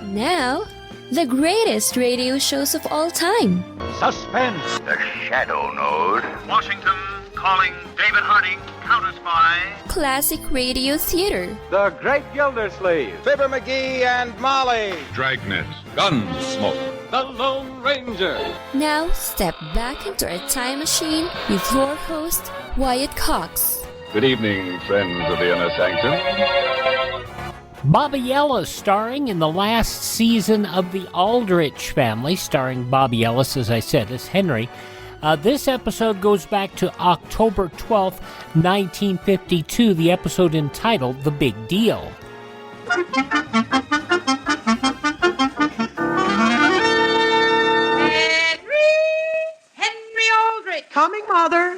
Now, the greatest radio shows of all time. Suspense. The Shadow Node. Washington calling David Harding, counter spy. Classic radio theater. The Great Gildersleeve. Fibber McGee and Molly. Dragnet. Gunsmoke. The Lone Ranger. Now, step back into a time machine with your host, Wyatt Cox. Good evening, friends of the Inner Sanctum. Bobby Ellis starring in the last season of the-aldrich-family, starring Bobby Ellis, as I said, as Henry. This episode goes back to October 12th, 1952, the episode entitled The Big Deal. Henry Aldrich. Coming, Mother.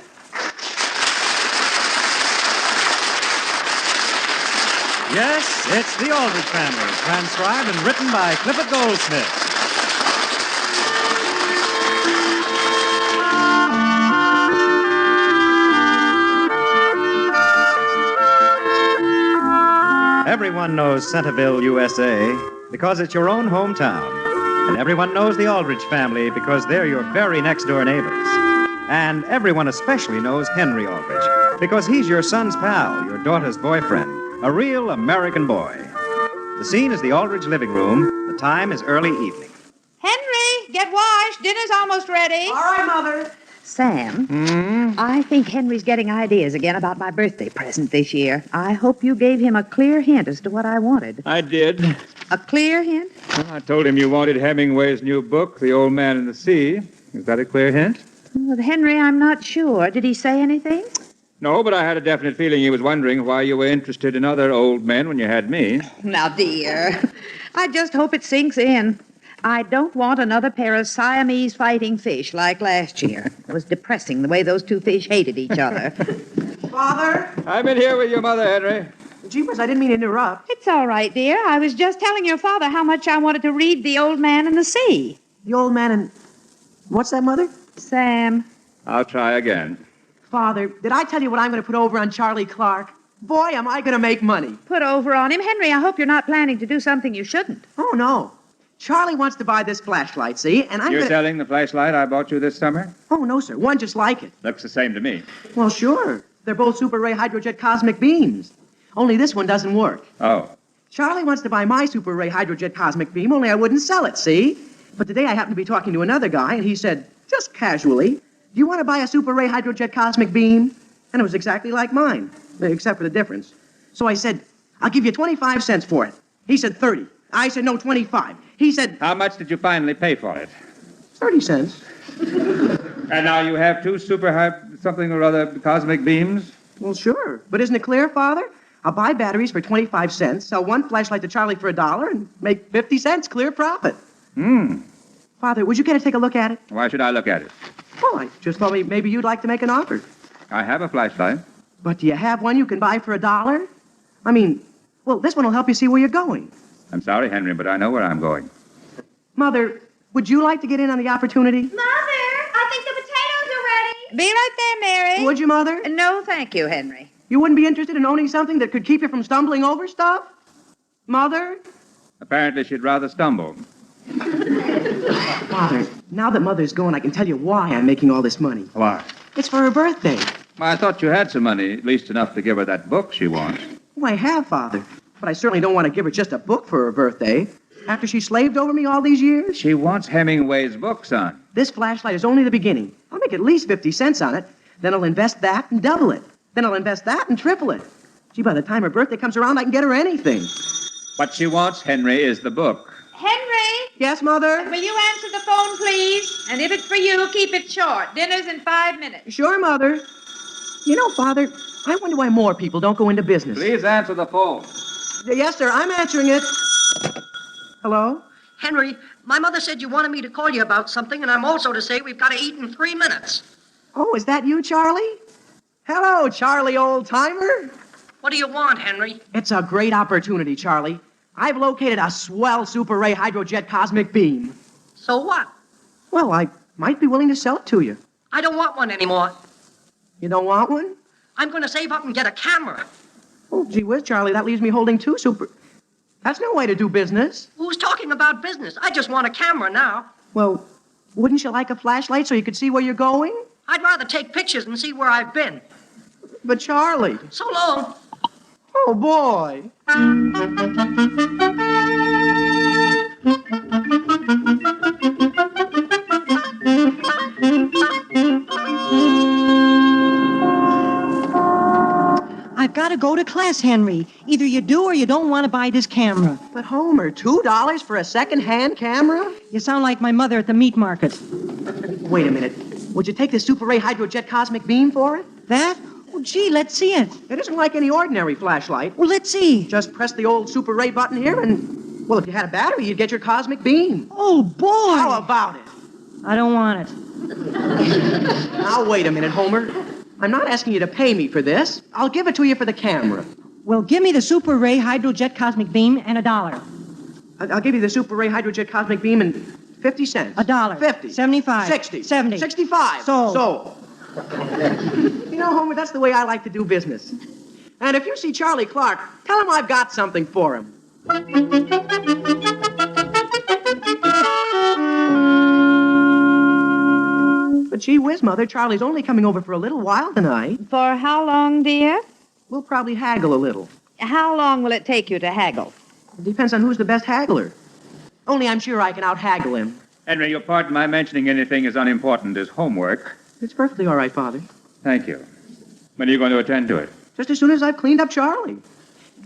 Yes, it's the Aldrich Family, transcribed and written by Clifford Goldsmith. Everyone knows Centerville, USA, because it's your own hometown. And everyone knows the Aldrich family because they're your very next-door neighbors. And everyone especially knows Henry Aldrich because he's your son's pal, your daughter's boyfriend, a real American boy. The scene is the Aldrich living room. The time is early evening. Henry, get washed. Dinner's almost ready. All right, Mother. Sam, I think Henry's getting ideas again about my birthday present this year. I hope you gave him a clear hint as to what I wanted. I did. A clear hint? Well, I told him you wanted Hemingway's new book, The Old Man and the Sea. Is that a clear hint? Well, Henry, I'm not sure. Did he say anything? No, but I had a definite feeling he was wondering why you were interested in other old men when you had me. Now, dear, I just hope it sinks in. I don't want another pair of Siamese fighting fish like last year. It was depressing the way those two fish hated each other. Father? I'm in here with your mother, Henry. Jeepers, I didn't mean to interrupt. It's all right, dear. I was just telling your father how much I wanted to read The Old Man and the Sea. The Old Man and... What's that, Mother? Sam. I'll try again. Father, did I tell you what I'm going to put over on Charlie Clark? Boy, am I going to make money. Put over on him? Henry, I hope you're not planning to do something you shouldn't. Oh, no. Charlie wants to buy this flashlight, see? And I'm You're gonna... selling the flashlight I bought you this summer? Oh, no, sir. One just like it. Looks the same to me. Well, sure. They're both Super Ray Hydrojet Cosmic Beams. Only this one doesn't work. Oh. Charlie wants to buy my Super Ray Hydrojet Cosmic Beam, only I wouldn't sell it, see? But today I happened to be talking to another guy, and he said, just casually, do you want to buy a Super Ray Hydrojet Cosmic Beam? And it was exactly like mine, except for the difference. So I said, I'll give you 25 cents for it. He said 30. I said, no, 25. He said... How much did you finally pay for it? 30 cents. And now you have two super high something or other cosmic beams? Well, sure. But isn't it clear, Father? I'll buy batteries for 25 cents, sell one flashlight to Charlie for $1, and make 50 cents clear profit. Father, would you care to take a look at it? Why should I look at it? Well, I just thought maybe you'd like to make an offer. I have a flashlight. But do you have one you can buy for $1? I mean, well, this one will help you see where you're going. I'm sorry, Henry, but I know where I'm going. Mother, would you like to get in on the opportunity? Mother, I think the potatoes are ready. Be right there, Mary. Would you, Mother? No, thank you, Henry. You wouldn't be interested in owning something that could keep you from stumbling over stuff? Mother? Apparently she'd rather stumble. Father, now that Mother's gone, I can tell you why I'm making all this money. Why? It's for her birthday. Well, I thought you had some money, at least enough to give her that book she wants. Oh, I have, Father. But I certainly don't want to give her just a book for her birthday. After she slaved over me all these years. She wants Hemingway's book, son. This flashlight is only the beginning. I'll make at least 50 cents on it. Then I'll invest that and double it. Then I'll invest that and triple it. Gee, by the time her birthday comes around, I can get her anything. What she wants, Henry, is the book. Henry? Yes, Mother? Will you answer the phone, please? And if it's for you, keep it short. Dinner's in 5 minutes. Sure, Mother. You know, Father, I wonder why more people don't go into business. Please answer the phone. Yes, sir, I'm answering it. Hello? Henry, my mother said you wanted me to call you about something, and I'm also to say we've got to eat in 3 minutes. Oh, is that you, Charlie? Hello, Charlie, old-timer. What do you want, Henry? It's a great opportunity, Charlie. I've located a swell Super Ray Hydrojet Cosmic Beam. So what? Well, I might be willing to sell it to you. I don't want one anymore. You don't want one? I'm going to save up and get a camera. Oh, gee whiz, Charlie, that leaves me holding two super... That's no way to do business. Who's talking about business? I just want a camera now. Well, wouldn't you like a flashlight so you could see where you're going? I'd rather take pictures and see where I've been. But Charlie... So long. Oh, boy. I've got to go to class, Henry. Either you do or you don't want to buy this camera. But, Homer, $2 for a second-hand camera? You sound like my mother at the meat market. Wait a minute. Would you take the Super Ray Hydrojet Cosmic Beam for it? That? Oh, gee, let's see it. It isn't like any ordinary flashlight. Well, let's see. Just press the old Super Ray button here and, well, if you had a battery, you'd get your cosmic beam. Oh, boy. How about it? I don't want it. Now, wait a minute, Homer. I'm not asking you to pay me for this. I'll give it to you for the camera. Well, give me the Super Ray Hydrojet Cosmic Beam and $1. I'll give you the Super Ray Hydrojet Cosmic Beam and 50 cents. $1. 50. 75. 60. 70. 65. Sold. You know, Homer, that's the way I like to do business. And if you see Charlie Clark, tell him I've got something for him. But gee whiz, Mother, Charlie's only coming over for a little while tonight. For how long, dear? We'll probably haggle a little. How long will it take you to haggle? It depends on who's the best haggler. Only I'm sure I can out-haggle him. Henry, you'll pardon my mentioning anything as unimportant as homework. It's perfectly all right, Father. Thank you. When are you going to attend to it? Just as soon as I've cleaned up Charlie.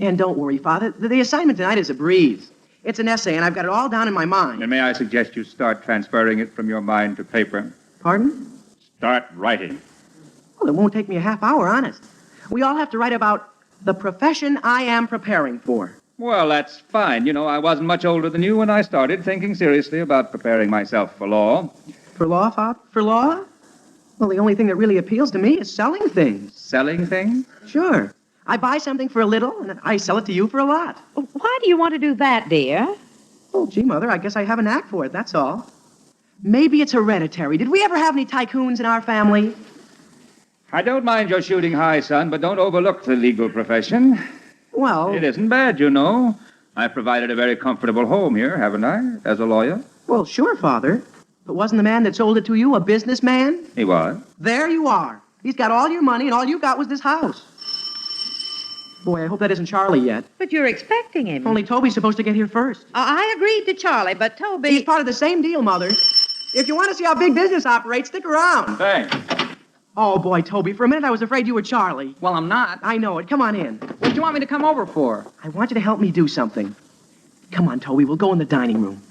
And don't worry, Father. The assignment tonight is a breeze. It's an essay, and I've got it all down in my mind. And may I suggest you start transferring it from your mind to paper? Pardon? Start writing. Well, it won't take me a half hour, honest. We all have to write about the profession I am preparing for. Well, that's fine. You know, I wasn't much older than you when I started thinking seriously about preparing myself for law. For law, Father? For law? Well, the only thing that really appeals to me is selling things. Selling things? Sure. I buy something for a little, and I sell it to you for a lot. Why do you want to do that, dear? Oh, gee, Mother, I guess I have a knack for it, that's all. Maybe it's hereditary. Did we ever have any tycoons in our family? I don't mind your shooting high, son, but don't overlook the legal profession. Well... It isn't bad, you know. I've provided a very comfortable home here, haven't I, as a lawyer? Well, sure, Father. But wasn't the man that sold it to you a businessman? He was. There you are. He's got all your money, and all you got was this house. Boy, I hope that isn't Charlie yet. But you're expecting him. Only Toby's supposed to get here first. I agreed to Charlie, but Toby... He's part of the same deal, Mother. If you want to see how big business operates, stick around. Thanks. Oh, boy, Toby, for a minute I was afraid you were Charlie. Well, I'm not. I know it. Come on in. What do you want me to come over for? I want you to help me do something. Come on, Toby, we'll go in the dining room.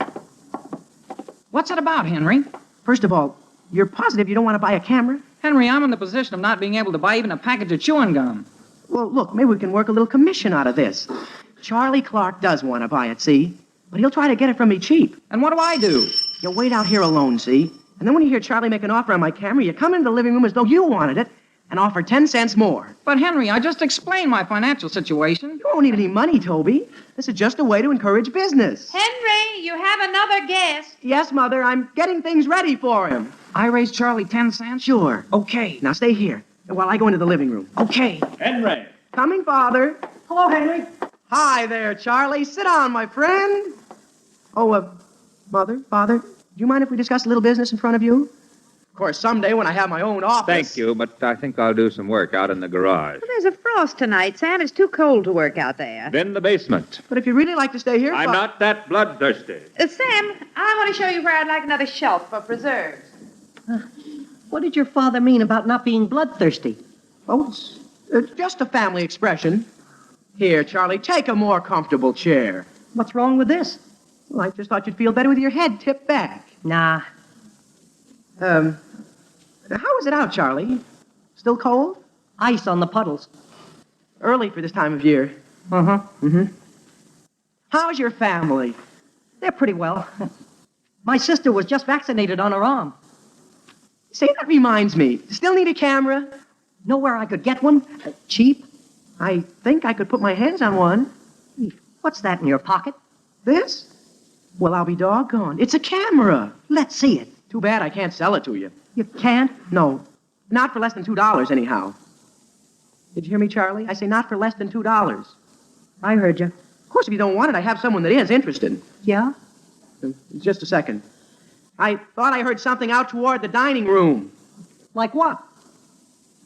What's it about, Henry? First of all, you're positive you don't want to buy a camera? Henry, I'm in the position of not being able to buy even a package of chewing gum. Well, look, maybe we can work a little commission out of this. Charlie Clark does want to buy it, see? But he'll try to get it from me cheap. And what do I do? You wait out here alone, see? And then when you hear Charlie make an offer on my camera, you come into the living room as though you wanted it and offer 10 cents more. But, Henry, I just explained my financial situation. You won't need any money, Toby. This is just a way to encourage business. Henry, you have another guest. Yes, Mother, I'm getting things ready for him. I raised Charlie 10 cents? Sure. Okay. Now stay here while I go into the living room. Okay. Henry. Coming, Father. Hello, Henry. Hi there, Charlie. Sit down, my friend. Oh, Mother, Father, do you mind if we discuss a little business in front of you? Of course, someday when I have my own office. Thank you, but I think I'll do some work out in the garage. Well, there's a frost tonight, Sam. It's too cold to work out there. Then the basement. But if you really like to stay here... I'm not that bloodthirsty. Sam, I want to show you where I'd like another shelf for preserves. What did your father mean about not being bloodthirsty? Oh, it's just a family expression. Here, Charlie, take a more comfortable chair. What's wrong with this? Well, I just thought you'd feel better with your head tipped back. Nah. How is it out, Charlie? Still cold? Ice on the puddles. Early for this time of year. Uh-huh. Mm-hmm. How's your family? They're pretty well. My sister was just vaccinated on her arm. Say, that reminds me. Still need a camera? Know where I could get one? Cheap? I think I could put my hands on one. What's that in your pocket? This? Well, I'll be doggone. It's a camera. Let's see it. Too bad I can't sell it to you. You can't? No. Not for less than $2, anyhow. Did you hear me, Charlie? I say not for less than $2. I heard you. Of course, if you don't want it, I have someone that is interested. Yeah? Just a second. I thought I heard something out toward the dining room. Like what?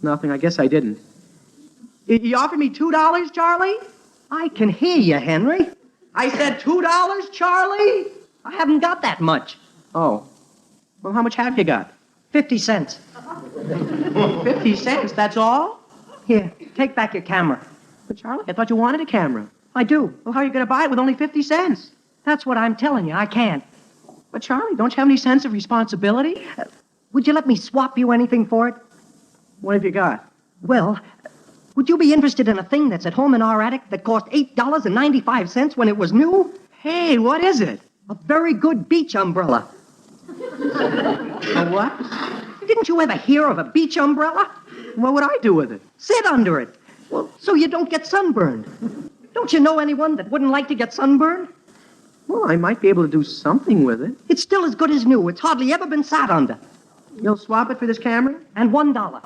Nothing. I guess I didn't. You offered me $2, Charlie? I can hear you, Henry. I said $2, Charlie? I haven't got that much. Oh. Well, how much have you got? 50 cents. 50 cents, that's all? Here, take back your camera. But, Charlie, I thought you wanted a camera. I do. Well, how are you going to buy it with only 50 cents? That's what I'm telling you. I can't. But, Charlie, don't you have any sense of responsibility? Would you let me swap you anything for it? What have you got? Well, would you be interested in a thing that's at home in our attic that cost $8.95 when it was new? Hey, what is it? A very good beach umbrella. A what? Didn't you ever hear of a beach umbrella? What would I do with it? Sit under it. Well, so you don't get sunburned. Don't you know anyone that wouldn't like to get sunburned? Well, I might be able to do something with it. It's still as good as new. It's hardly ever been sat under. You'll swap it for this camera? And $1.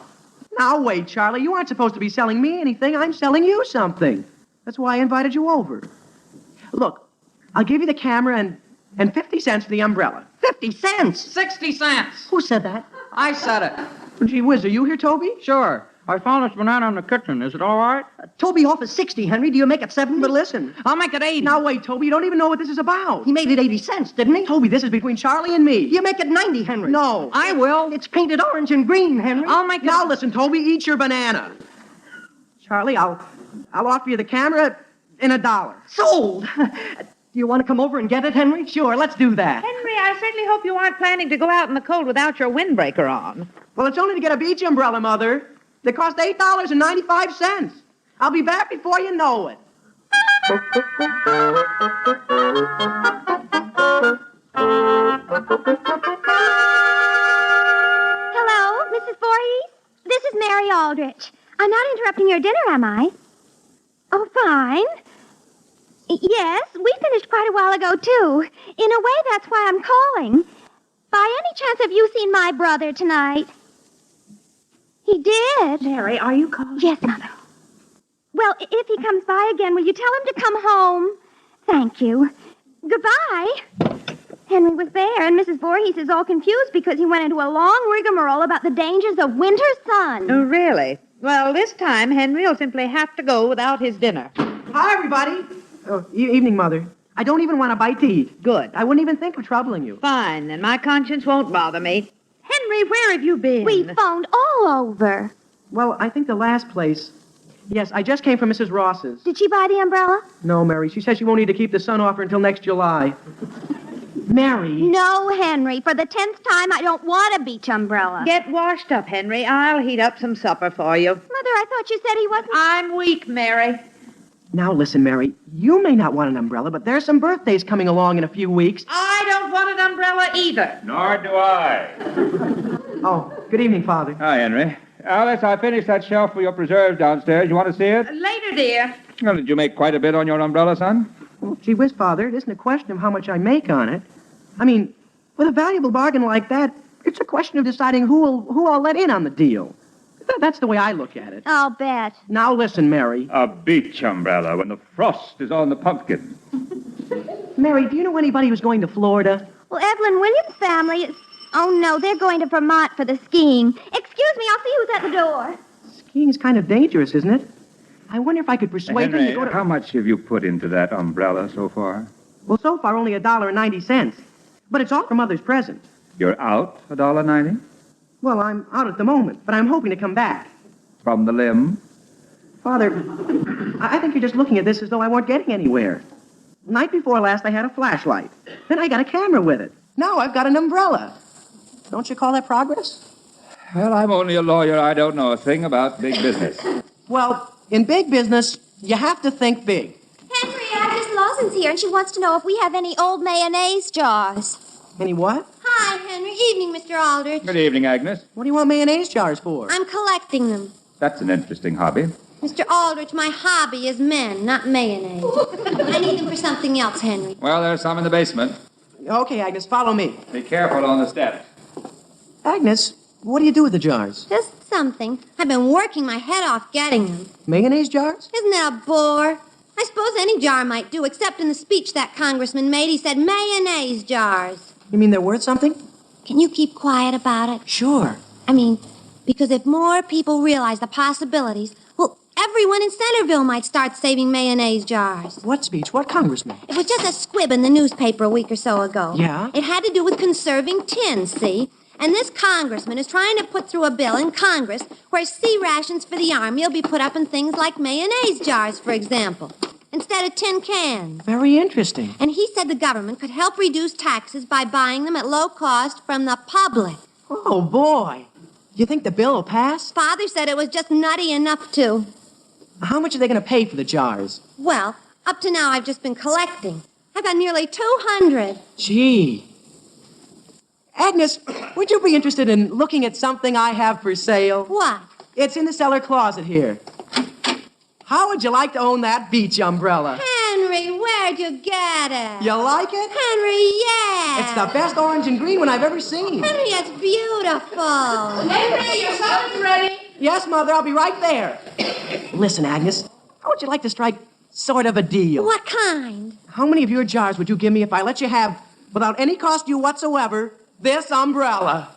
Now, wait, Charlie. You aren't supposed to be selling me anything. I'm selling you something. That's why I invited you over. Look, I'll give you the camera and 50 cents for the umbrella. 50 cents? 60 cents. Who said that? I said it. Gee whiz, are you here, Toby? Sure. I found this banana in the kitchen. Is it all right? Toby offers 60, Henry. Do you make it 70? But listen. I'll make it 80. Now, wait, Toby. You don't even know what this is about. He made it 80 cents, didn't he? Toby, this is between Charlie and me. You make it 90, Henry. No. I will. It's painted orange and green, Henry. I'll make it... Now, listen, Toby. Eat your banana. Charlie, I'll offer you the camera in $1. Sold. Do you want to come over and get it, Henry? Sure, let's do that. Henry, I certainly hope you aren't planning to go out in the cold without your windbreaker on. Well, it's only to get a beach umbrella, Mother. They cost $8.95. I'll be back before you know it. Hello, Mrs. Voorhees? This is Mary Aldrich. I'm not interrupting your dinner, am I? Oh, fine. Yes, we finished quite a while ago, too. In a way, that's why I'm calling. By any chance, have you seen my brother tonight? He did. Mary, are you calling? Yes, Mother. Well, if he comes by again, will you tell him to come home? Thank you. Goodbye. Henry was there, and Mrs. Voorhees is all confused because he went into a long rigmarole about the dangers of winter sun. Oh, really? Well, this time, Henry will simply have to go without his dinner. Hi, everybody. Oh, evening, Mother. I don't even want a bite to eat. Good. I wouldn't even think of troubling you. Fine, then my conscience won't bother me. Henry, where have you been? We phoned all over. Well, I think the last place... Yes, I just came from Mrs. Ross's. Did she buy the umbrella? No, Mary. She says she won't need to keep the sun off her until next July. Mary. No, Henry. For the 10th time, I don't want a beach umbrella. Get washed up, Henry. I'll heat up some supper for you. Mother, I thought you said he wasn't... I'm weak, Mary. Now, listen, Mary. You may not want an umbrella, but there's some birthdays coming along in a few weeks. I don't want an umbrella either. Nor do I. Oh, good evening, Father. Hi, Henry. Alice, I finished that shelf for your preserves downstairs. You want to see it? Later, dear. Well, did you make quite a bit on your umbrella, son? Well, gee whiz, Father, it isn't a question of how much I make on it. I mean, with a valuable bargain like that, it's a question of deciding who I'll let in on the deal. That's the way I look at it. I'll bet. Now listen, Mary. A beach umbrella when the frost is on the pumpkin. Mary, do you know anybody who's going to Florida? Well, Evelyn Williams' family is... Oh, no, they're going to Vermont for the skiing. Excuse me, I'll see who's at the door. Skiing's kind of dangerous, isn't it? I wonder if I could persuade them Henry, to go to... how much have you put into that umbrella so far? Well, so far only $1.90. But it's all for Mother's present. You're out $1.90? Well, I'm out at the moment, but I'm hoping to come back. From the limb? Father, I think you're just looking at this as though I weren't getting anywhere. Night before last, I had a flashlight. Then I got a camera with it. Now I've got an umbrella. Don't you call that progress? Well, I'm only a lawyer. I don't know a thing about big business. Well, in big business, you have to think big. Henry, Agnes Lawson's here, and she wants to know if we have any old mayonnaise jars. Any what? Hi, Henry. Evening, Mr. Aldrich. Good evening, Agnes. What do you want mayonnaise jars for? I'm collecting them. That's an interesting hobby. Mr. Aldrich, my hobby is men, not mayonnaise. I need them for something else, Henry. Well, there's some in the basement. Okay, Agnes, follow me. Be careful on the steps. Agnes, what do you do with the jars? Just something. I've been working my head off getting them. Mayonnaise jars? Isn't that a bore? I suppose any jar might do, except in the speech that congressman made, he said mayonnaise jars. You mean they're worth something? Can you keep quiet about it? Sure. I mean, because if more people realize the possibilities, well, everyone in Centerville might start saving mayonnaise jars. What speech? What congressman? It was just a squib in the newspaper a week or so ago. Yeah? It had to do with conserving tin, see? And this congressman is trying to put through a bill in Congress where C rations for the Army will be put up in things like mayonnaise jars, for example, instead of tin cans. Very interesting. And he said the government could help reduce taxes by buying them at low cost from the public. Oh, boy. You think the bill will pass? Father said it was just nutty enough to. How much are they going to pay for the jars? Well, up to now I've just been collecting. I've got nearly 200. Gee. Agnes, would you be interested in looking at something I have for sale? What? It's in the cellar closet here. How would you like to own that beach umbrella? Henry, where'd you get it? You like it? Henry, yeah. It's the best orange and green one I've ever seen. Henry, it's beautiful. Henry, your supper's ready. Yes, Mother, I'll be right there. Listen, Agnes, how would you like to strike sort of a deal? What kind? How many of your jars would you give me if I let you have, without any cost to you whatsoever, this umbrella?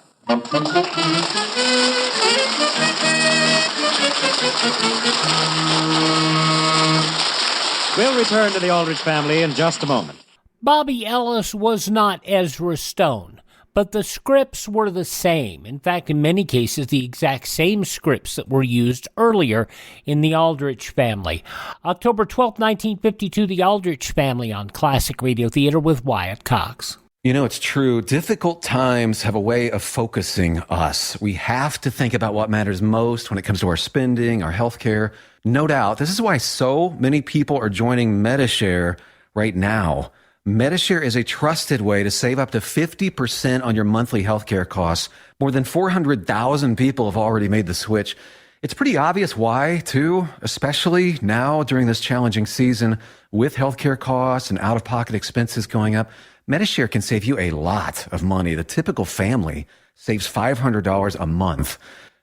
We'll return to the Aldrich family in just a moment. Bobby Ellis was not Ezra Stone, but the scripts were the same. In fact, in many cases, the exact same scripts that were used earlier in the Aldrich family. October 12, 1952, the Aldrich family on Classic Radio Theater with Wyatt Cox. You know, it's true. Difficult times have a way of focusing us. We have to think about what matters most when it comes to our spending, our health care. No doubt. This is why so many people are joining Medi-Share right now. Medi-Share is a trusted way to save up to 50% on your monthly health care costs. More than 400,000 people have already made the switch. It's pretty obvious why, too, especially now during this challenging season with health care costs and out-of-pocket expenses going up. Medi-Share can save you a lot of money. The typical family saves $500 a month.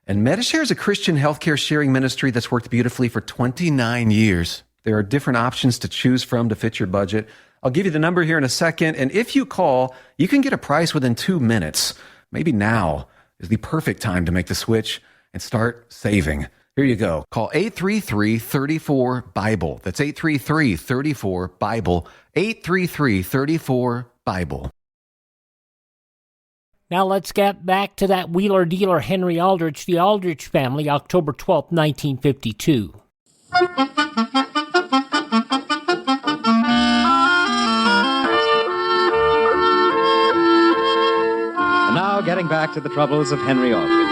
And Medi-Share is a Christian healthcare sharing ministry that's worked beautifully for 29 years. There are different options to choose from to fit your budget. I'll give you the number here in a second, and if you call, you can get a price within 2 minutes. Maybe now is the perfect time to make the switch and start saving. Here you go. Call 833-34-BIBLE. That's 833-34-BIBLE. 833-34-BIBLE. Now let's get back to that wheeler dealer Henry Aldrich, the Aldrich family, October 12, 1952. And now getting back to the troubles of Henry Aldrich.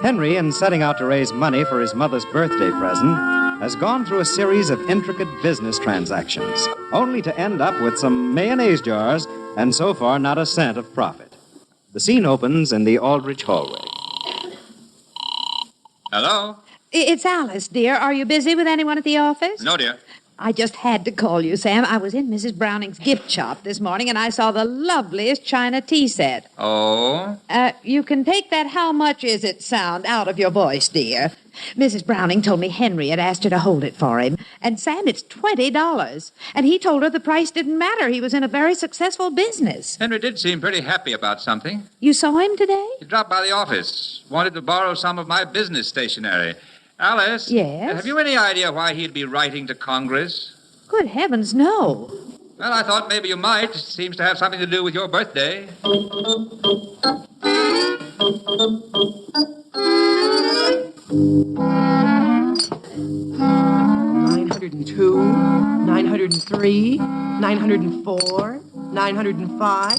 Henry, in setting out to raise money for his mother's birthday present, has gone through a series of intricate business transactions, only to end up with some mayonnaise jars and so far not a cent of profit. The scene opens in the Aldrich hallway. Hello? It's Alice, dear. Are you busy with anyone at the office? No, dear. I just had to call you, Sam. I was in Mrs. Browning's gift shop this morning, and I saw the loveliest china tea set. Oh? You can take that "how much is it" sound out of your voice, dear. Mrs. Browning told me Henry had asked her to hold it for him. And, Sam, it's $20. And he told her the price didn't matter. He was in a very successful business. Henry did seem pretty happy about something. You saw him today? He dropped by the office, wanted to borrow some of my business stationery. Alice? Yes? Have you any idea why he'd be writing to Congress? Good heavens, no. Well, I thought maybe you might. It seems to have something to do with your birthday. 902, 903, 904, 905,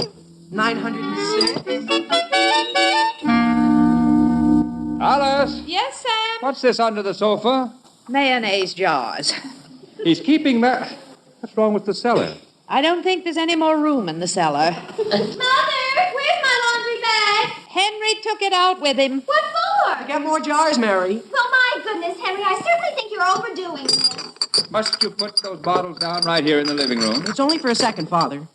906. Alice? Yes, Sam? What's this under the sofa? Mayonnaise jars. He's keeping that. What's wrong with the cellar? I don't think there's any more room in the cellar. Mother, where's my laundry bag? Henry took it out with him. What for? Get more jars, Mary. Well, my goodness, Henry, I certainly think you're overdoing this. Must you put those bottles down right here in the living room? It's only for a second, Father.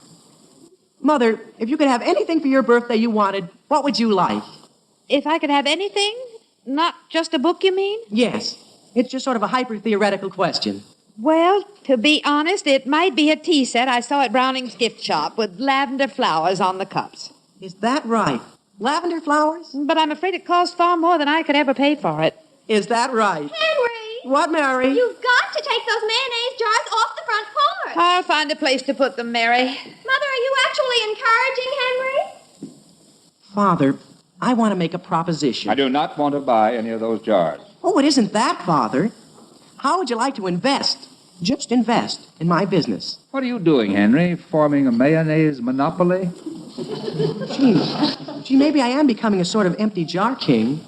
Mother, if you could have anything for your birthday you wanted, what would you like? If I could have anything? Not just a book, you mean? Yes. It's just sort of a hyper-theoretical question. Well, to be honest, it might be a tea set I saw at Browning's gift shop with lavender flowers on the cups. Is that right? Lavender flowers? But I'm afraid it cost far more than I could ever pay for it. Is that right? Henry! What, Mary? You've got to take those mayonnaise jars off the front porch. I'll find a place to put them, Mary. Mother, are you actually encouraging Henry? Father, I want to make a proposition. I do not want to buy any of those jars. Oh, it isn't that, Father. How would you like to invest? Just invest in my business. What are you doing, Henry? Forming a mayonnaise monopoly? Gee, maybe I am becoming a sort of empty jar king.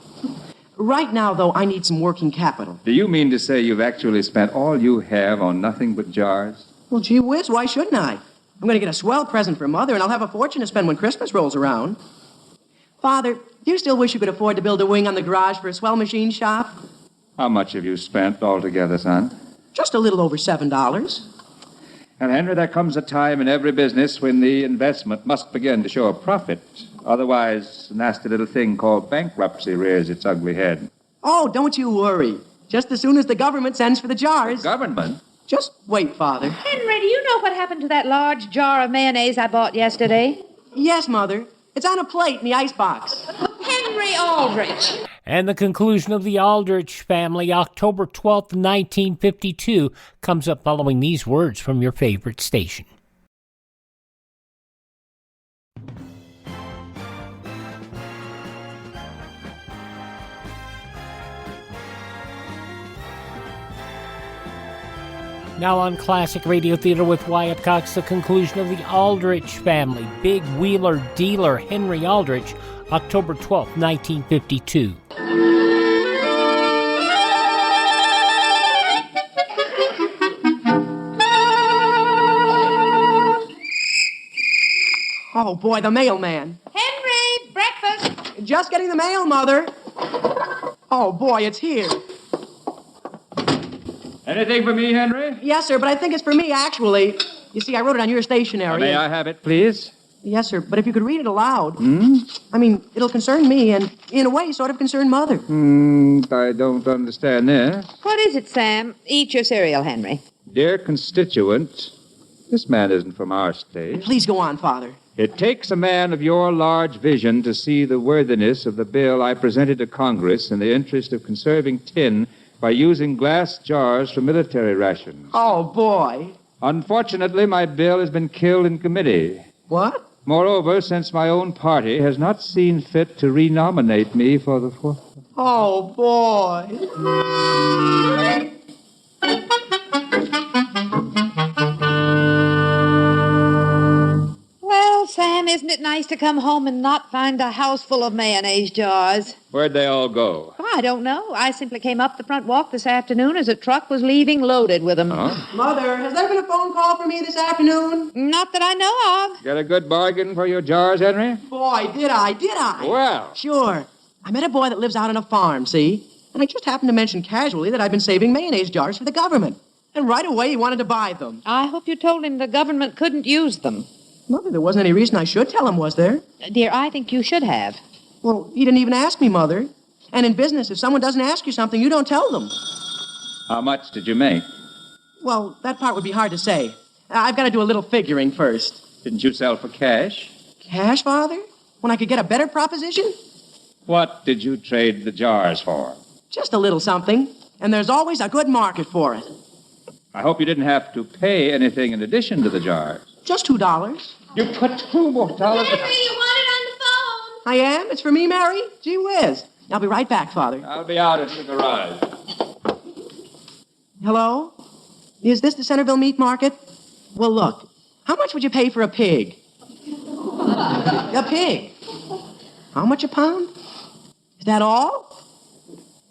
Right now, though, I need some working capital. Do you mean to say you've actually spent all you have on nothing but jars? Well, gee whiz, why shouldn't I? I'm going to get a swell present for Mother, and I'll have a fortune to spend when Christmas rolls around. Father, do you still wish you could afford to build a wing on the garage for a swell machine shop? How much have you spent altogether, son? Just a little over $7. And, Henry, there comes a time in every business when the investment must begin to show a profit. Otherwise, a nasty little thing called bankruptcy rears its ugly head. Oh, don't you worry. Just as soon as the government sends for the jars. Government? Just wait, Father. Henry, do you know what happened to that large jar of mayonnaise I bought yesterday? Yes, Mother. It's on a plate in the icebox. Henry Aldrich. And the conclusion of the Aldrich family, October 12th, 1952, comes up following these words from your favorite station. Now on Classic Radio Theater with Wyatt Cox, the conclusion of the Aldrich family, big wheeler dealer Henry Aldrich, October 12th, 1952. Oh, boy, the mailman. Henry, breakfast. Just getting the mail, Mother. Oh, boy, it's here. Anything for me, Henry? Yes, sir, but I think it's for me, actually. You see, I wrote it on your stationery. May I have it, please? Yes, sir, but if you could read it aloud. I mean, it'll concern me and, in a way, sort of concern Mother. I don't understand this. What is it, Sam? Eat your cereal, Henry. Dear constituent, this man isn't from our state. Please go on, Father. It takes a man of your large vision to see the worthiness of the bill I presented to Congress in the interest of conserving tin by using glass jars for military rations. Oh, boy. Unfortunately, my bill has been killed in committee. What? Moreover, since my own party has not seen fit to renominate me for the fourth... Oh, boy. Well, Sam, isn't it nice to come home and not find a house full of mayonnaise jars? Where'd they all go? Oh, I don't know. I simply came up the front walk this afternoon as a truck was leaving loaded with them. Huh? Mother, has there been a phone call for me this afternoon? Not that I know of. Got a good bargain for your jars, Henry? Boy, did I? Well. Sure. I met a boy that lives out on a farm, see? And I just happened to mention casually that I've been saving mayonnaise jars for the government. And right away he wanted to buy them. I hope you told him the government couldn't use them. Mother, there wasn't any reason I should tell him, was there? Dear, I think you should have. Well, he didn't even ask me, Mother. And in business, if someone doesn't ask you something, you don't tell them. How much did you make? Well, that part would be hard to say. I've got to do a little figuring first. Didn't you sell for cash? Cash, Father? When I could get a better proposition? What did you trade the jars for? Just a little something. And there's always a good market for it. I hope you didn't have to pay anything in addition to the jars. Just $2. You put $2 more. Henry, you want it on the phone? I am? It's for me, Mary? Gee whiz. I'll be right back, Father. I'll be out at the garage. Hello? Is this the Centerville Meat Market? Well, look. How much would you pay for a pig? A pig? How much a pound? Is that all?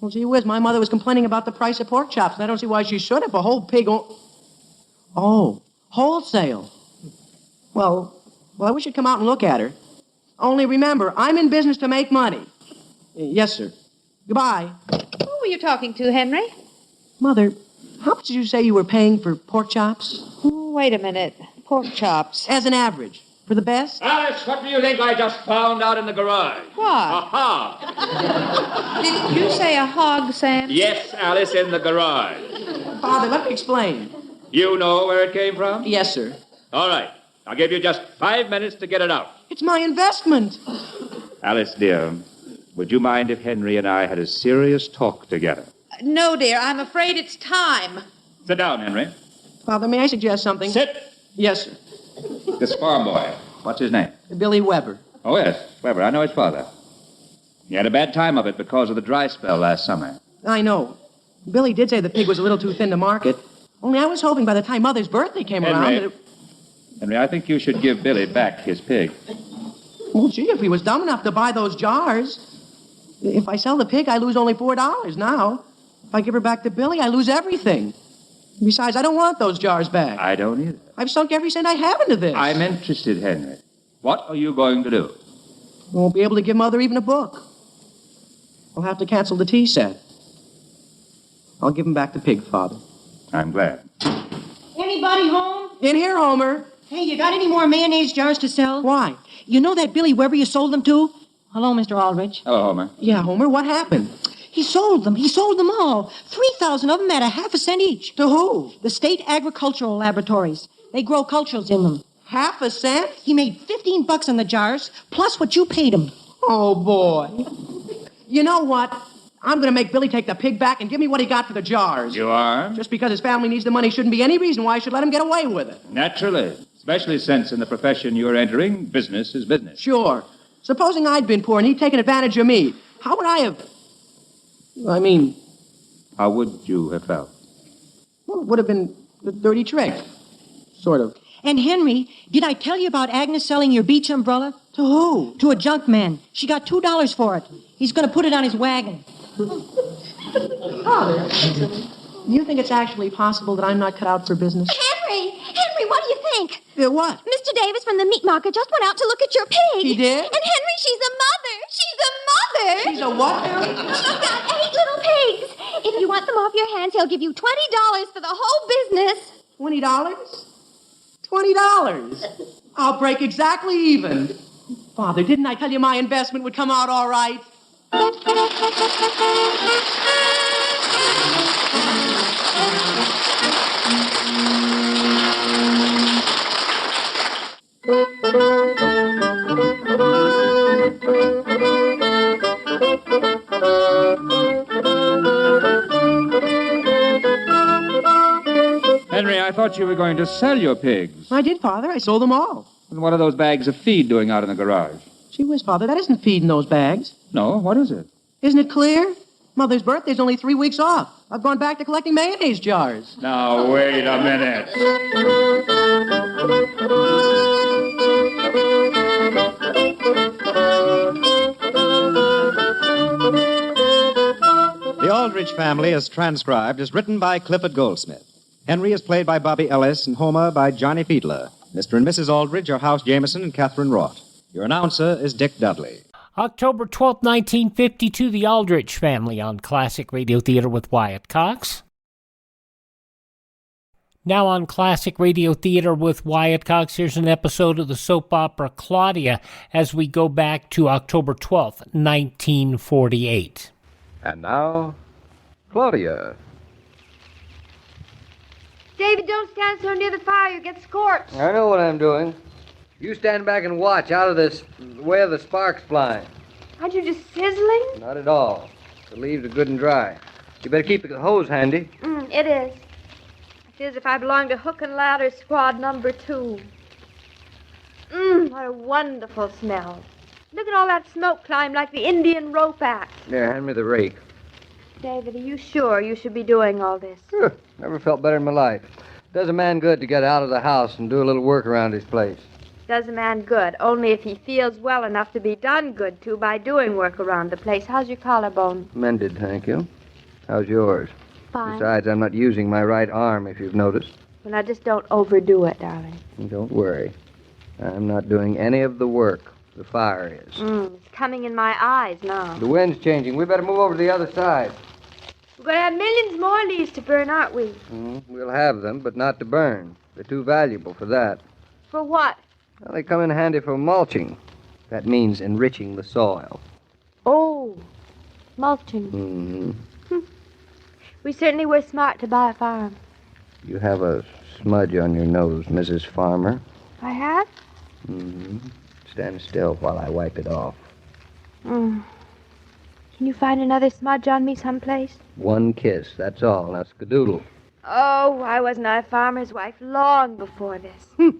Well, gee whiz, my mother was complaining about the price of pork chops, and I don't see why she should if a whole pig... Oh, wholesale. Well, I wish you'd come out and look at her. Only remember, I'm in business to make money. Yes, sir. Goodbye. Who were you talking to, Henry? Mother, how much did you say you were paying for pork chops? Oh, wait a minute. Pork chops. As an average. For the best? Alice, what do you think I just found out in the garage? What? A hog. Did you say a hog, Sam? Yes, Alice, in the garage. Father, let me explain. You know where it came from? Yes, sir. All right. I'll give you just 5 minutes to get it out. It's my investment. Alice, dear, would you mind if Henry and I had a serious talk together? No, dear, I'm afraid it's time. Sit down, Henry. Father, may I suggest something? Sit. Yes, sir. This farm boy, what's his name? Billy Weber. Oh, yes, Weber. I know his father. He had a bad time of it because of the dry spell last summer. I know. Billy did say the pig was a little too thin to market. Only I was hoping by the time Mother's birthday came around that it... Henry, I think you should give Billy back his pig. Well, gee, if he was dumb enough to buy those jars. If I sell the pig, I lose only $4 now. If I give her back to Billy, I lose everything. Besides, I don't want those jars back. I don't either. I've sunk every cent I have into this. I'm interested, Henry. What are you going to do? I won't be able to give Mother even a book. I'll have to cancel the tea set. I'll give him back the pig, Father. I'm glad. Anybody home? In here, Homer. Hey, you got any more mayonnaise jars to sell? Why? You know that Billy Weber you sold them to? Hello, Mr. Aldrich. Hello, Homer. Yeah, Homer, what happened? He sold them. He sold them all. 3,000 of them at a half a cent each. To who? The State Agricultural Laboratories. They grow cultures in them. Half a cent? He made $15 on the jars, plus what you paid him. Oh, boy. You know what? I'm going to make Billy take the pig back and give me what he got for the jars. You are? Just because his family needs the money shouldn't be any reason why I should let him get away with it. Naturally. Especially since in the profession you're entering, business is business. Sure. Supposing I'd been poor and he'd taken advantage of me, how would I have... How would you have felt? Well, it would have been a dirty trick. Sort of. And Henry, did I tell you about Agnes selling your beach umbrella? To who? To a junk man. She got $2 for it. He's going to put it on his wagon. Father, do you think it's actually possible that I'm not cut out for business? Henry, what do you think? What? Mr. Davis from the meat market just went out to look at your pig. He did? And Henry, she's a mother. She's a mother. She's a what? She's got 8 little pigs. If you want them off your hands, he'll give you $20 for the whole business. $20? $20. I'll break exactly even. Father, didn't I tell you my investment would come out all right? Henry, I thought you were going to sell your pigs. I did, Father. I sold them all. And what are those bags of feed doing out in the garage? Gee whiz, Father, that isn't feed in those bags. No, what is it? Isn't it clear? Mother's birthday's only 3 weeks off. I've gone back to collecting mayonnaise jars. Now, wait a minute. The Aldrich Family is transcribed as written by Clifford Goldsmith. Henry is played by Bobby Ellis and Homer by Johnny Fiedler. Mr. and Mrs. Aldrich are House Jameson and Catherine Roth. Your announcer is Dick Dudley. October 12, 1952, The Aldrich Family on Classic Radio Theater with Wyatt Cox. Now on Classic Radio Theater with Wyatt Cox, here's an episode of the soap opera Claudia as we go back to October 12, 1948. And now, Claudia. David, don't stand so near the fire. You get scorched. I know what I'm doing. You stand back and watch out of this way of the sparks flying. Aren't you just sizzling? Not at all. The leaves are good and dry. You better keep the hose handy. It is. I feel as if I belonged to Hook and Ladder Squad number 2. What a wonderful smell. Look at all that smoke climb like the Indian rope act. There, hand me the rake. David, are you sure you should be doing all this? Never felt better in my life. Does a man good to get out of the house and do a little work around his place. Does a man good, only if he feels well enough to be done good to by doing work around the place. How's your collarbone? Mended, thank you. How's yours? Fine. Besides, I'm not using my right arm, if you've noticed. Well, now just don't overdo it, darling. Don't worry. I'm not doing any of the work. The fire is. It's coming in my eyes now. The wind's changing. We better move over to the other side. We're going to have millions more leaves to burn, aren't we? We'll have them, but not to burn. They're too valuable for that. For what? Well, they come in handy for mulching. That means enriching the soil. Oh, mulching. We certainly were smart to buy a farm. You have a smudge on your nose, Mrs. Farmer. I have? Mm-hmm. Stand still while I wipe it off. Can you find another smudge on me someplace? One kiss, that's all. Now, skadoodle. Oh, why wasn't I a farmer's wife long before this?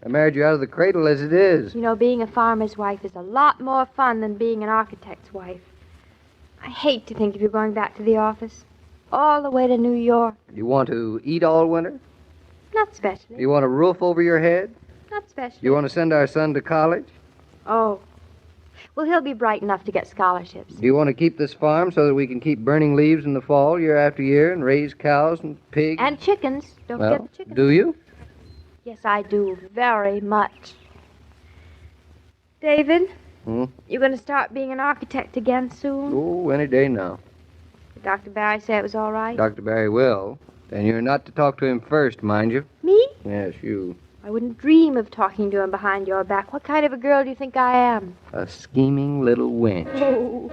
I married you out of the cradle as it is. You know, being a farmer's wife is a lot more fun than being an architect's wife. I hate to think of you going back to the office. All the way to New York. You want to eat all winter? Not especially. You want a roof over your head? Not especially. You want to send our son to college? Oh. Well, he'll be bright enough to get scholarships. Do you want to keep this farm so that we can keep burning leaves in the fall year after year and raise cows and pigs? And chickens. Don't forget the chickens. Do you? Yes, I do. Very much. David? You going to start being an architect again soon? Oh, any day now. Did Dr. Barry say it was all right? Dr. Barry will. And you're not to talk to him first, mind you. Me? Yes, you. I wouldn't dream of talking to him behind your back. What kind of a girl do you think I am? A scheming little wench. Oh.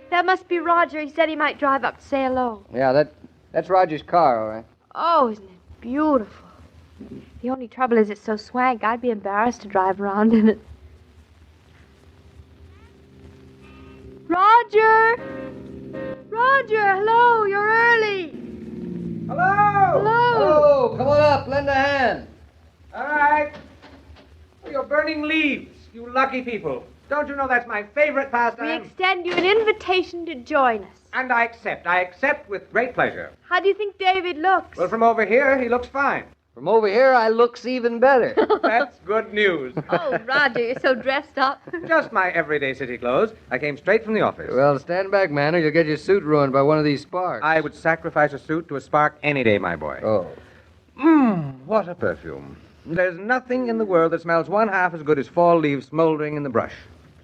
That must be Roger. He said he might drive up to say hello. Yeah, that's Roger's car, all right. Oh, isn't it beautiful? The only trouble is it's so swank, I'd be embarrassed to drive around in it. Roger! Roger, hello, you're early. Hello! Hello! Oh, come on up, lend a hand. All right. Oh, you're burning leaves, you lucky people. Don't you know that's my favorite pastime? We extend you an invitation to join us. And I accept with great pleasure. How do you think David looks? Well, from over here, he looks fine. From over here, I looks even better. That's good news. Oh, Roger, you're so dressed up. Just my everyday city clothes. I came straight from the office. Well, stand back, man, or you'll get your suit ruined by one of these sparks. I would sacrifice a suit to a spark any day, my boy. Oh. What a perfume. There's nothing in the world that smells one half as good as fall leaves smoldering in the brush.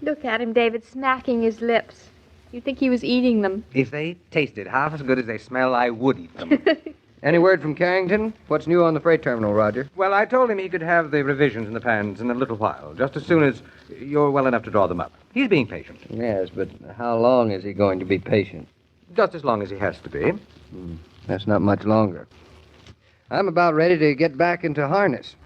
Look at him, David, smacking his lips. You'd think he was eating them. If they tasted half as good as they smell, I would eat them. Any word from Carrington? What's new on the freight terminal, Roger? Well, I told him he could have the revisions in the pans in a little while, just as soon as you're well enough to draw them up. He's being patient. Yes, but how long is he going to be patient? Just as long as he has to be. That's not much longer. I'm about ready to get back into harness.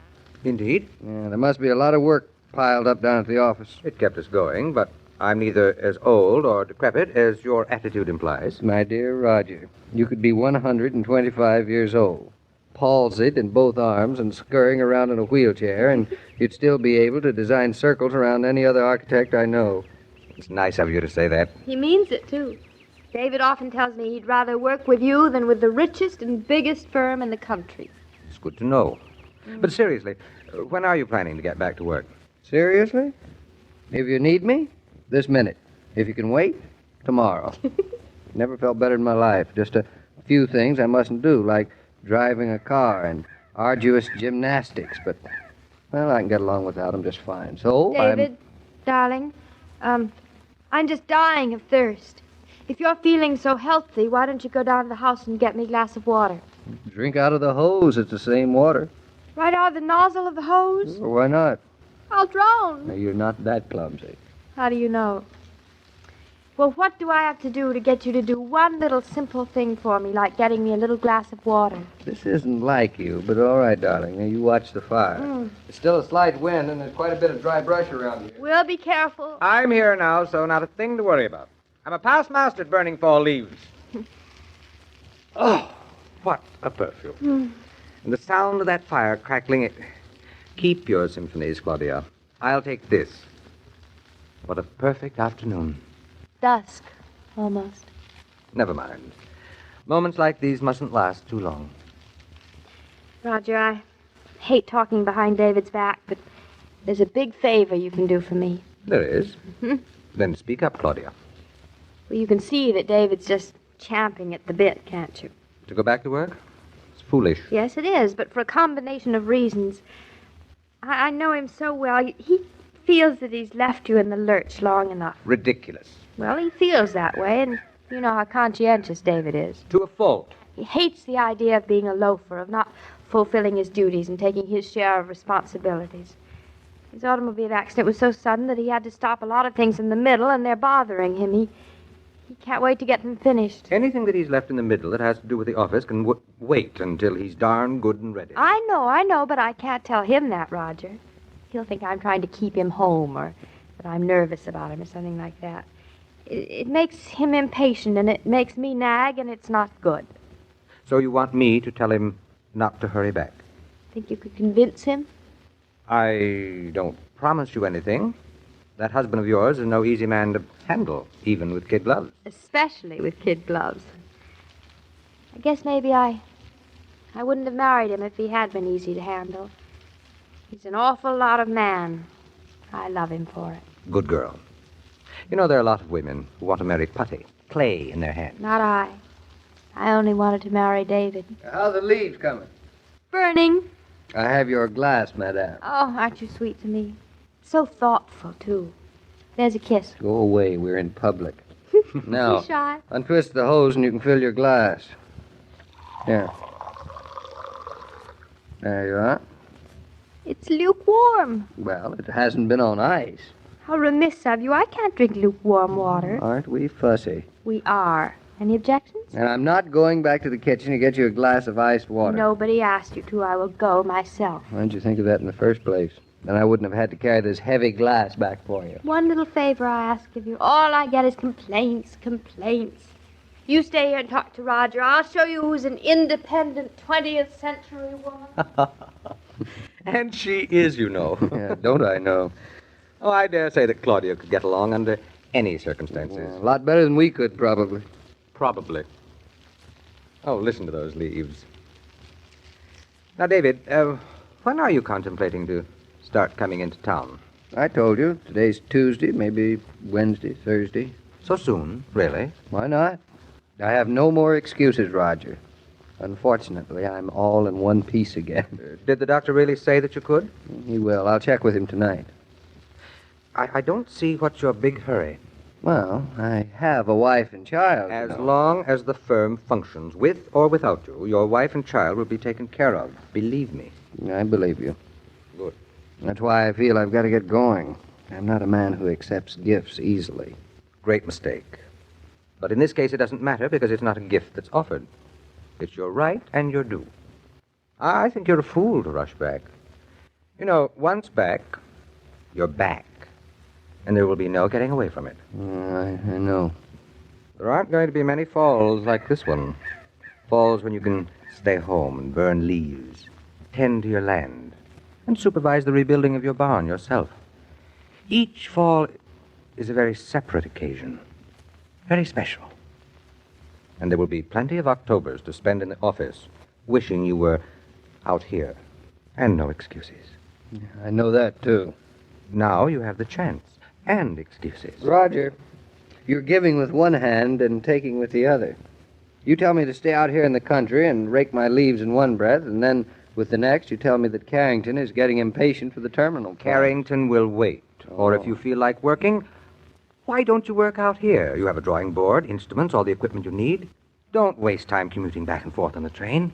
Indeed? Yeah, there must be a lot of work piled up down at the office. It kept us going, but I'm neither as old or decrepit as your attitude implies. My dear Roger, you could be 125 years old, palsied in both arms and scurrying around in a wheelchair, and you'd still be able to design circles around any other architect I know. It's nice of you to say that. He means it, too. David often tells me he'd rather work with you than with the richest and biggest firm in the country. It's good to know. But seriously, when are you planning to get back to work? Seriously? If you need me, this minute. If you can wait, tomorrow. Never felt better in my life. Just a few things I mustn't do, like driving a car and arduous gymnastics. But, well, I can get along without them just fine. So, David, darling, I'm just dying of thirst. If you're feeling so healthy, why don't you go down to the house and get me a glass of water? Drink out of the hose. It's the same water. Right out of the nozzle of the hose? Or why not? I'll drown. Now, you're not that clumsy. How do you know? Well, what do I have to do to get you to do one little simple thing for me, like getting me a little glass of water? This isn't like you, but all right, darling. Now, you watch the fire. It's still a slight wind, and there's quite a bit of dry brush around here. We'll be careful. I'm here now, so not a thing to worry about. I'm a past master at burning fall leaves. Oh, what a perfume. And the sound of that fire crackling it. Keep your symphonies, Claudia. I'll take this. What a perfect afternoon. Dusk, almost. Never mind. Moments like these mustn't last too long. Roger, I hate talking behind David's back, but there's a big favor you can do for me. There is. Then speak up, Claudia. Well, you can see that David's just champing at the bit, can't you? To go back to work? It's foolish. Yes, it is, but for a combination of reasons. I know him so well. He feels that he's left you in the lurch long enough. Ridiculous. Well, he feels that way, and you know how conscientious David is. To a fault. He hates the idea of being a loafer, of not fulfilling his duties and taking his share of responsibilities. His automobile accident was so sudden that he had to stop a lot of things in the middle, and they're bothering him. He can't wait to get them finished. Anything that he's left in the middle that has to do with the office can wait until he's darn good and ready. I know, but I can't tell him that, Roger. He'll think I'm trying to keep him home or that I'm nervous about him or something like that. It makes him impatient, and it makes me nag, and it's not good. So you want me to tell him not to hurry back? Think you could convince him? I don't promise you anything. That husband of yours is no easy man to handle, even with kid gloves. Especially with kid gloves. I guess maybe I wouldn't have married him if he had been easy to handle. He's an awful lot of man. I love him for it. Good girl. You know, there are a lot of women who want to marry putty, clay in their hands. Not I. I only wanted to marry David. How are the leaves coming? Burning. I have your glass, madame. Oh, aren't you sweet to me? So thoughtful, too. There's a kiss. Go away. We're in public. Now, Too shy. untwist the hose and you can fill your glass. Here. There you are. It's lukewarm. Well, it hasn't been on ice. How remiss of you. I can't drink lukewarm water. Aren't we fussy? We are. Any objections? And I'm not going back to the kitchen to get you a glass of iced water. Nobody asked you to. I will go myself. Why didn't you think of that in the first place? Then I wouldn't have had to carry this heavy glass back for you. One little favor I ask of you. All I get is complaints. You stay here and talk to Roger. I'll show you who's an independent 20th century woman. And she is, you know. Yeah, don't I know? Oh, I dare say that Claudia could get along under any circumstances. Yeah, a lot better than we could, probably. Probably. Oh, listen to those leaves. Now, David, when are you contemplating to start coming into town? I told you. Today's Tuesday, maybe Wednesday, Thursday. So soon, really? Why not? I have no more excuses, Roger. Unfortunately, I'm all in one piece again. Did the doctor really say that you could? He will. I'll check with him tonight. I don't see what's your big hurry. Well, I have a wife and child. As long as the firm functions, with or without you, your wife and child will be taken care of. Believe me. I believe you. Good. That's why I feel I've got to get going. I'm not a man who accepts gifts easily. Great mistake. But in this case, it doesn't matter because it's not a gift that's offered. It's your right and your due. I think you're a fool to rush back. You know, once back, you're back. And there will be no getting away from it. I know. There aren't going to be many falls like this one. Falls when you can stay home and burn leaves, tend to your land, and supervise the rebuilding of your barn yourself. Each fall is a very separate occasion, very special. And there will be plenty of Octobers to spend in the office, wishing you were out here, and no excuses. I know that, too. Now you have the chance. And excuses. Roger, you're giving with one hand and taking with the other. You tell me to stay out here in the country and rake my leaves in one breath, and then with the next you tell me that Carrington is getting impatient for the terminal. Carrington will wait. Or if you feel like working, why don't you work out here? You have a drawing board, instruments, all the equipment you need. Don't waste time commuting back and forth on the train.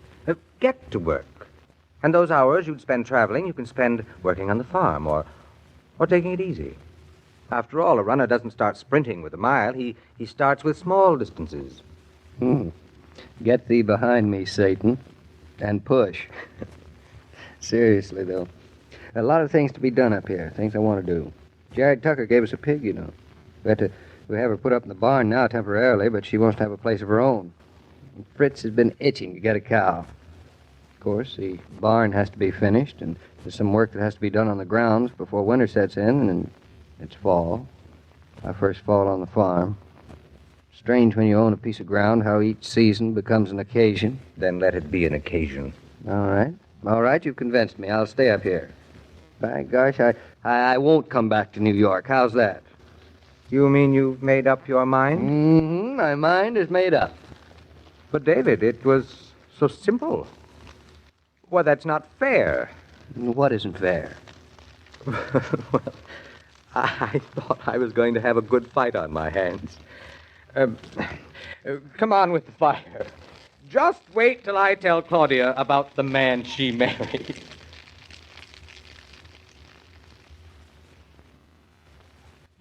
Get to work. And those hours you'd spend traveling, you can spend working on the farm or taking it easy. After all, a runner doesn't start sprinting with a mile. He starts with small distances. Get thee behind me, Satan, and push. Seriously, though. A lot of things to be done up here, things I want to do. Jared Tucker gave us a pig, you know. We have her put up in the barn now temporarily, but she wants to have a place of her own. And Fritz has been itching to get a cow. Of course, the barn has to be finished, and there's some work that has to be done on the grounds before winter sets in, and it's fall. My first fall on the farm. Strange when you own a piece of ground how each season becomes an occasion. Then let it be an occasion. All right. All right, you've convinced me. I'll stay up here. By gosh, I won't come back to New York. How's that? You mean you've made up your mind? Mm-hmm. My mind is made up. But, David, it was so simple. Well, that's not fair. What isn't fair? Well, I thought I was going to have a good fight on my hands. Come on with the fire. Just wait till I tell Claudia about the man she married.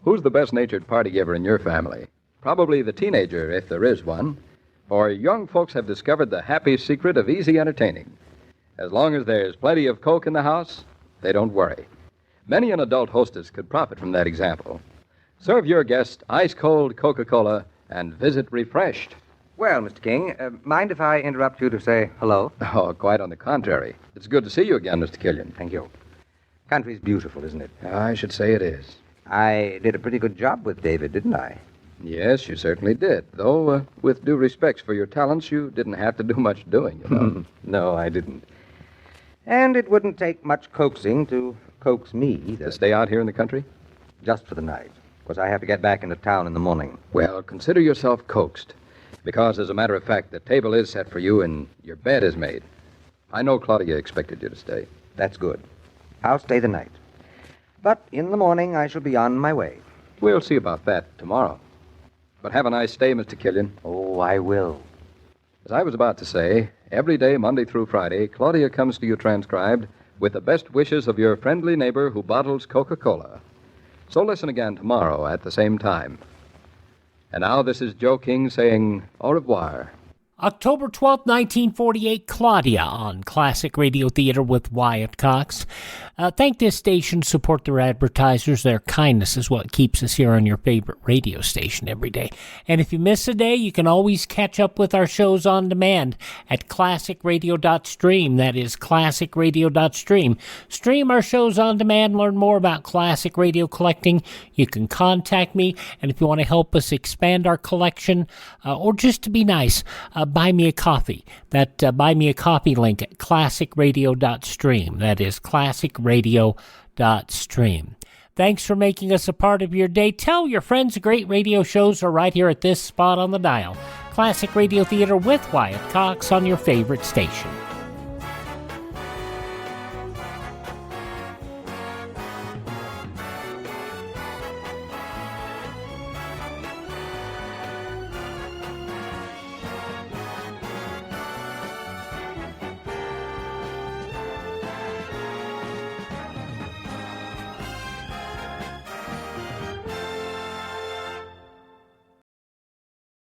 Who's the best-natured party giver in your family? Probably the teenager, if there is one. For young folks have discovered the happy secret of easy entertaining. As long as there's plenty of Coke in the house, they don't worry. Many an adult hostess could profit from that example. Serve your guest ice-cold Coca-Cola and visit refreshed. Well, Mr. King, mind if I interrupt you to say hello? Oh, quite on the contrary. It's good to see you again, Mr. Killian. Thank you. Country's beautiful, isn't it? I should say it is. I did a pretty good job with David, didn't I? Yes, you certainly did. Though, with due respects for your talents, you didn't have to do much doing, you know. No, I didn't. And it wouldn't take much coaxing to coax me either. To stay out here in the country? Just for the night, because I have to get back into town in the morning. Well, consider yourself coaxed. Because, as a matter of fact, the table is set for you and your bed is made. I know Claudia expected you to stay. That's good. I'll stay the night. But in the morning, I shall be on my way. We'll see about that tomorrow. But have a nice stay, Mr. Killian. Oh, I will. As I was about to say, every day, Monday through Friday, Claudia comes to you transcribed with the best wishes of your friendly neighbor who bottles Coca-Cola. So listen again tomorrow at the same time. And now this is Joe King saying au revoir. October 12th, 1948, Claudia on Classic Radio Theater with Wyatt Cox. Thank this station, support their advertisers. Their kindness is what keeps us here on your favorite radio station every day. And if you miss a day, you can always catch up with our shows on demand at classicradio.stream. That is classicradio.stream. Stream our shows on demand, learn more about classic radio collecting. You can contact me, and if you want to help us expand our collection, or just to be nice, buy me a coffee. That buy me a coffee link at classicradio.stream. That is classicradio.stream. Thanks for making us a part of your day. Tell your friends great radio shows are right here at this spot on the dial. Classic Radio Theater with Wyatt Cox on your favorite station.